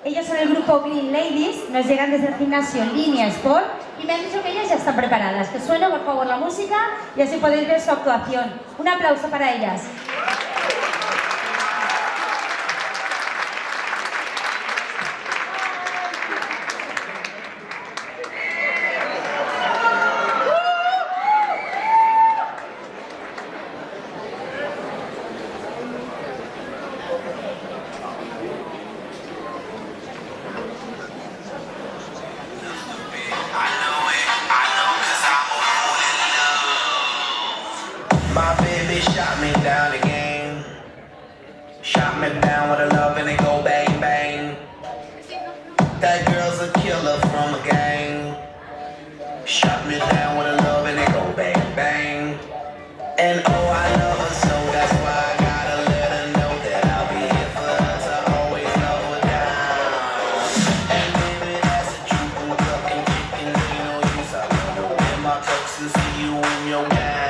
Ellos son el grupo Green Ladies, nos llegan desde el gimnasio Línea Sport y me han dicho que ellas ya están preparadas. Que suene por favor la música y así podéis ver su actuación. Un aplauso para ellas. My baby shot me down again. Shot me down with her love and it go bang bang. That girl's a killer from a gang. Shot me down with her love and it go bang bang. And oh, I love her so that's why I gotta let her know that I'll be here for her to always love her down. And baby, that's the truth. I'm fucking kicking, ain't no use. I love you in my cups and see you in your gown.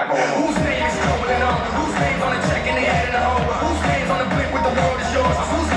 Whose name's on the check and they head in the hole? Whose name's on the blip with the world is yours? Whose